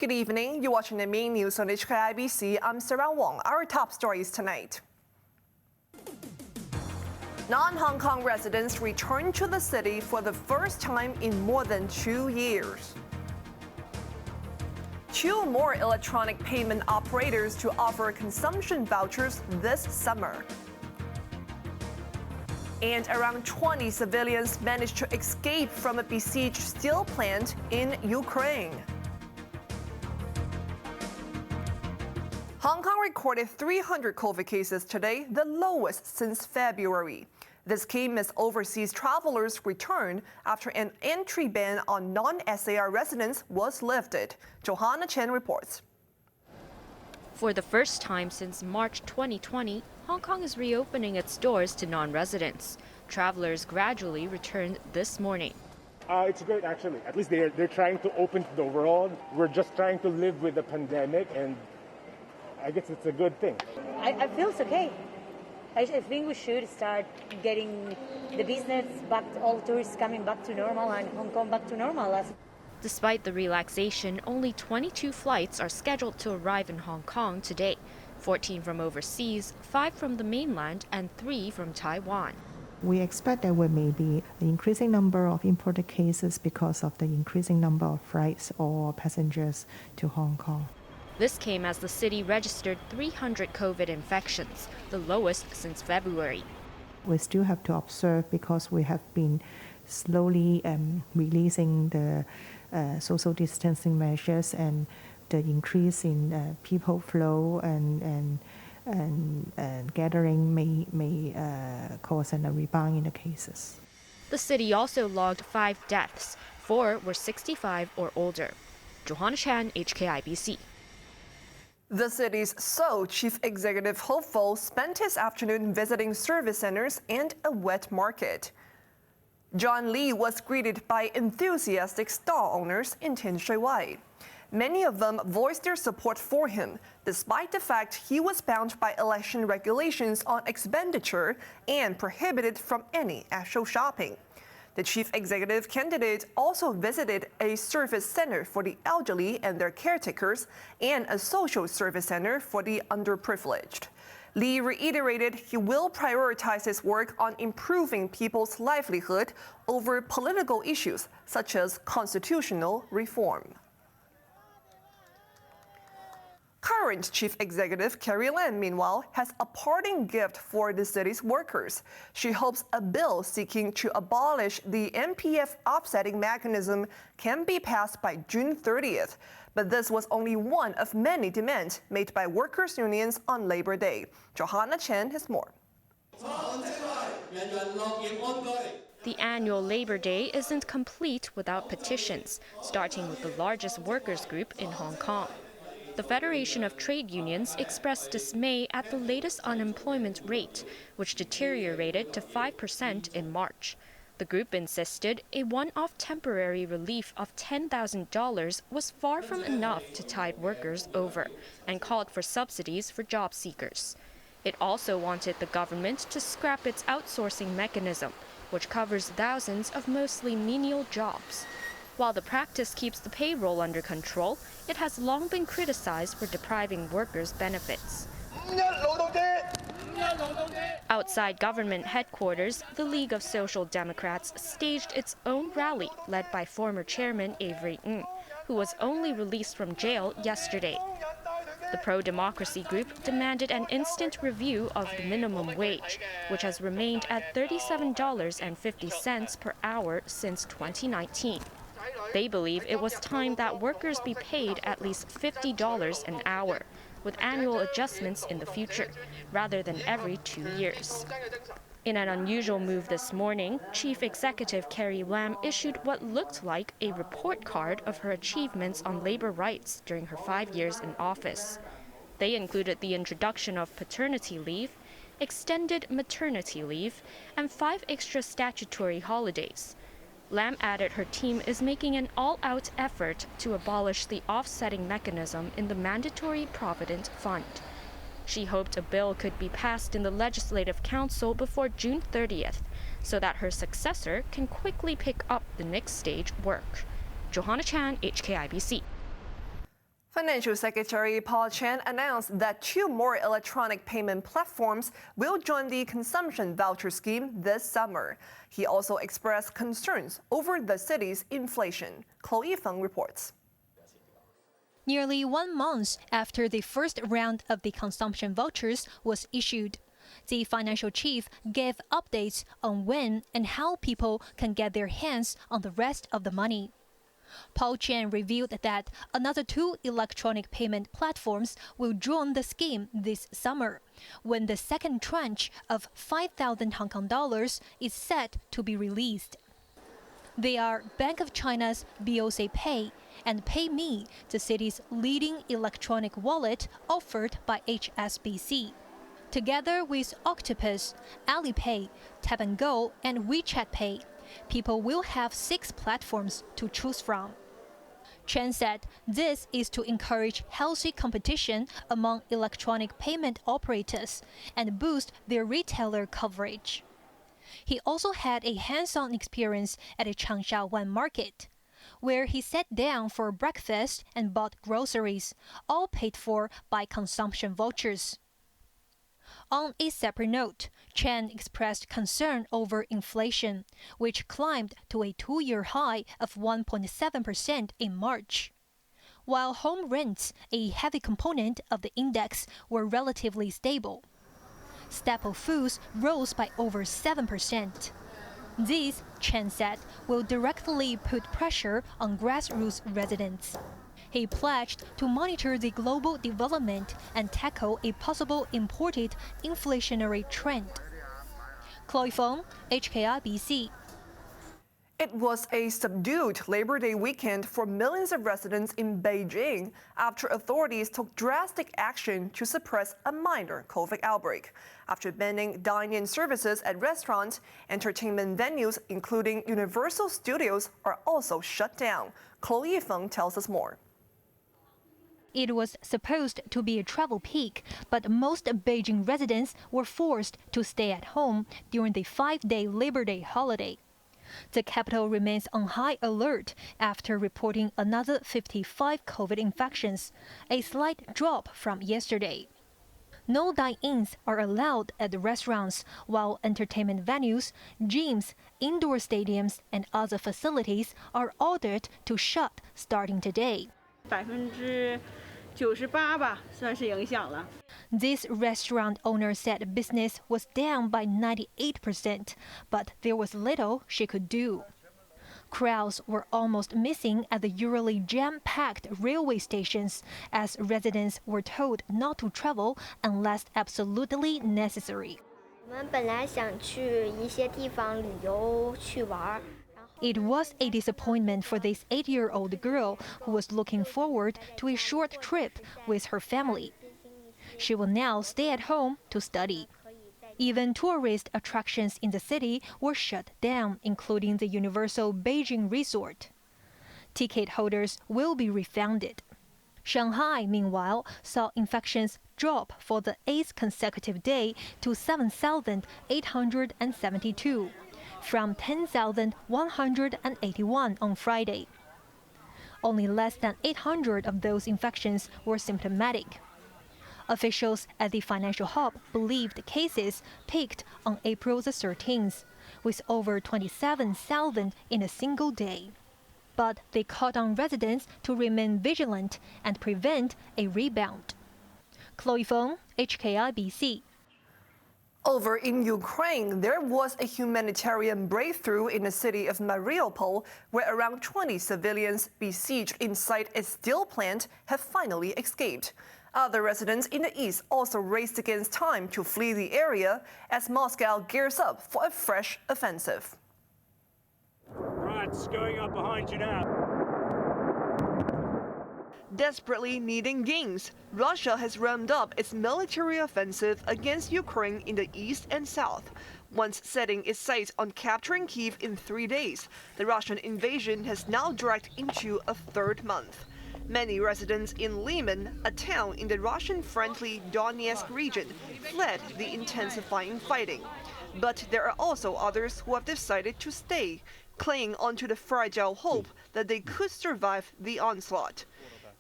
Good evening. You're watching the main news on HKIBC. I'm Sarah Wong. Our top stories tonight. Non-Hong Kong residents return to the city for the first time in more than 2 years. 2 more electronic payment operators to offer consumption vouchers this summer. And around 20 civilians managed to escape from a besieged steel plant in Ukraine. Hong Kong recorded 300 COVID cases today, the lowest since February. This came as overseas travelers returned after an entry ban on non-SAR residents was lifted. Johanna Chen reports. For the first time since March 2020, Hong Kong is reopening its doors to non-residents. Travelers gradually returned this morning. It's great, actually. At least they're trying to open the world. We're just trying to live with the pandemic, and I guess it's a good thing. I feel it's okay. I think we should start getting the business back, all tourists coming back to normal and Hong Kong back to normal. Despite the relaxation, only 22 flights are scheduled to arrive in Hong Kong today. 14 from overseas, 5 from the mainland, and 3 from Taiwan. We expect there will maybe an increasing number of imported cases because of the increasing number of flights or passengers to Hong Kong. This came as the city registered 300 COVID infections, the lowest since February. We still have to observe because we have been slowly releasing the social distancing measures, and the increase in people flow and gathering may cause a rebound in the cases. The city also logged 5 deaths. 4 were 65 or older. Johanna Chan, HKIBC. The city's sole chief executive hopeful spent his afternoon visiting service centers and a wet market. John Lee was greeted by enthusiastic stall owners in Tin Shui Wai. Many of them voiced their support for him, despite the fact he was bound by election regulations on expenditure and prohibited from any actual shopping. The chief executive candidate also visited a service center for the elderly and their caretakers and a social service center for the underprivileged. Lee reiterated he will prioritize his work on improving people's livelihood over political issues such as constitutional reform. Current Chief Executive Carrie Lam, meanwhile, has a parting gift for the city's workers. She hopes a bill seeking to abolish the MPF offsetting mechanism can be passed by June 30th. But this was only one of many demands made by workers' unions on Labor Day. Johanna Chen has more. The annual Labor Day isn't complete without petitions, starting with the largest workers' group in Hong Kong. The Federation of Trade Unions expressed dismay at the latest unemployment rate, which deteriorated to 5% in March. The group insisted a one-off temporary relief of $10,000 was far from enough to tide workers over, and called for subsidies for job seekers. It also wanted the government to scrap its outsourcing mechanism, which covers thousands of mostly menial jobs. While the practice keeps the payroll under control, it has long been criticized for depriving workers' benefits. Outside government headquarters, the League of Social Democrats staged its own rally led by former chairman Avery Ng, who was only released from jail yesterday. The pro-democracy group demanded an instant review of the minimum wage, which has remained at $37.50 per hour since 2019. They believe it was time that workers be paid at least $50 an hour, with annual adjustments in the future, rather than every 2 years. In an unusual move this morning, Chief Executive Carrie Lam issued what looked like a report card of her achievements on labor rights during her 5 years in office. They included the introduction of paternity leave, extended maternity leave, and 5 extra statutory holidays. Lam added her team is making an all-out effort to abolish the offsetting mechanism in the Mandatory Provident Fund. She hoped a bill could be passed in the Legislative Council before June 30th, so that her successor can quickly pick up the next stage work. Johanna Chan, HKIBC. Financial Secretary Paul Chan announced that 2 more electronic payment platforms will join the consumption voucher scheme this summer. He also expressed concerns over the city's inflation. Chloe Feng reports. Nearly 1 month after the first round of the consumption vouchers was issued, the financial chief gave updates on when and how people can get their hands on the rest of the money. Paul Chan revealed that another 2 electronic payment platforms will join the scheme this summer, when the second tranche of 5,000 Hong Kong dollars is set to be released. They are Bank of China's BOC Pay and PayMe, the city's leading electronic wallet offered by HSBC. Together with Octopus, Alipay, Tap & Go, and WeChat Pay, people will have 6 platforms to choose from. Chen said this is to encourage healthy competition among electronic payment operators and boost their retailer coverage. He also had a hands-on experience at a Changsha Wan market, where he sat down for breakfast and bought groceries, all paid for by consumption vouchers. On a separate note, Chen expressed concern over inflation, which climbed to a 2-year high of 1.7% in March. While home rents, a heavy component of the index, were relatively stable. Staple foods rose by over 7%. These, Chen said, will directly put pressure on grassroots residents. He pledged to monitor the global development and tackle a possible imported inflationary trend. Chloe Feng, HKIBC. It was a subdued Labor Day weekend for millions of residents in Beijing after authorities took drastic action to suppress a minor COVID outbreak. After banning dine-in services at restaurants, entertainment venues, including Universal Studios, are also shut down. Chloe Feng tells us more. It was supposed to be a travel peak, but most Beijing residents were forced to stay at home during the 5-day Labor Day holiday. The capital remains on high alert after reporting another 55 COVID infections, a slight drop from yesterday. No dine-ins are allowed at the restaurants, while entertainment venues, gyms, indoor stadiums, and other facilities are ordered to shut starting today. 98%吧，算是影响了。 This restaurant owner said business was down by 98%, but there was little she could do. Crowds were almost missing at the usually jam-packed railway stations, as residents were told not to travel unless absolutely necessary. 我们本来想去一些地方旅游去玩。 It was a disappointment for this 8-year-old girl who was looking forward to a short trip with her family. She will now stay at home to study. Even tourist attractions in the city were shut down, including the Universal Beijing Resort. Ticket holders will be refunded. Shanghai, meanwhile, saw infections drop for the 8th consecutive day to 7,872. From 10,181 on Friday. Only less than 800 of those infections were symptomatic. Officials at the financial hub believed cases peaked on April the 13th, with over 27,000 in a single day. But they called on residents to remain vigilant and prevent a rebound. Chloe Feng, HKIBC. Over in Ukraine, there was a humanitarian breakthrough in the city of Mariupol, where around 20 civilians besieged inside a steel plant have finally escaped. Other residents in the east also raced against time to flee the area as Moscow gears up for a fresh offensive. Rats going up behind you now. Desperately needing gains, Russia has ramped up its military offensive against Ukraine in the east and south. Once setting its sights on capturing Kyiv in 3 days, the Russian invasion has now dragged into a 3rd month. Many residents in Lyman, a town in the Russian-friendly Donetsk region, fled the intensifying fighting. But there are also others who have decided to stay, clinging onto the fragile hope that they could survive the onslaught.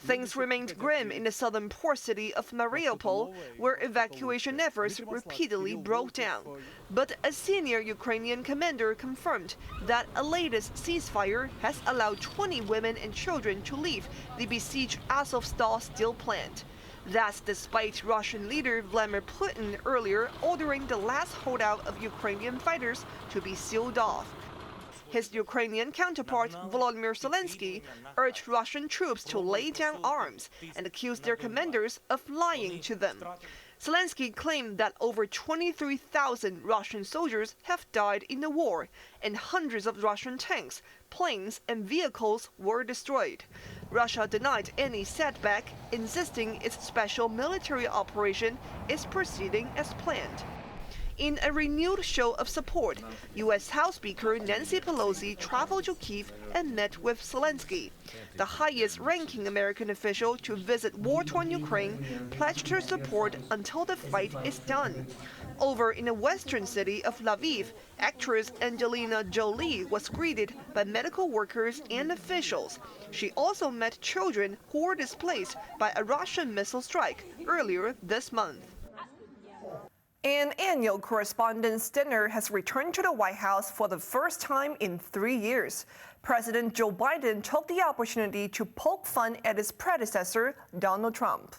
Things remained grim in the southern port city of Mariupol, where evacuation efforts repeatedly broke down. But a senior Ukrainian commander confirmed that a latest ceasefire has allowed 20 women and children to leave the besieged Azovstal steel plant. That's despite Russian leader Vladimir Putin earlier ordering the last holdout of Ukrainian fighters to be sealed off. His Ukrainian counterpart, Volodymyr Zelensky, urged Russian troops to lay down arms and accused their commanders of lying to them. Zelensky claimed that over 23,000 Russian soldiers have died in the war, and hundreds of Russian tanks, planes, and vehicles were destroyed. Russia denied any setback, insisting its special military operation is proceeding as planned. In a renewed show of support, U.S. House Speaker Nancy Pelosi traveled to Kyiv and met with Zelensky. The highest-ranking American official to visit war-torn Ukraine pledged her support until the fight is done. Over in the western city of Lviv, actress Angelina Jolie was greeted by medical workers and officials. She also met children who were displaced by a Russian missile strike earlier this month. An annual correspondents' dinner has returned to the White House for the first time in 3 years. President Joe Biden took the opportunity to poke fun at his predecessor, Donald Trump.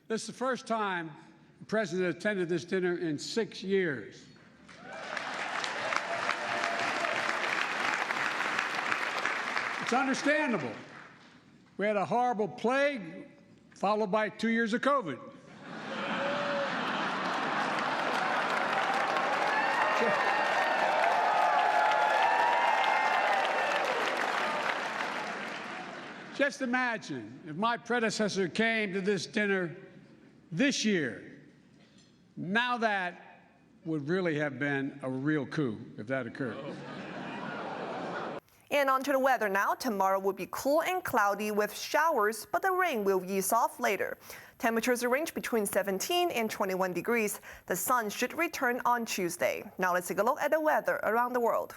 This is the first time the president attended this dinner in 6 years. It's understandable. We had a horrible plague, followed by 2 years of COVID. Just imagine if my predecessor came to this dinner this year. Now that would really have been a real coup if that occurred. And on to the weather now. Tomorrow will be cool and cloudy with showers, but the rain will ease off later. Temperatures range between 17 and 21 degrees. The sun should return on Tuesday. Now let's take a look at the weather around the world.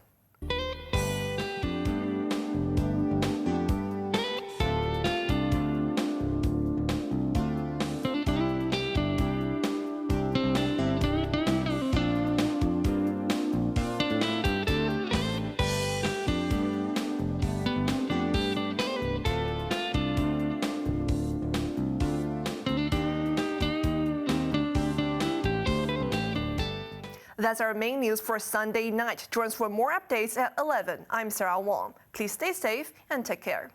That's our main news for Sunday night. Join us for more updates at 11. I'm Sarah Wong. Please stay safe and take care.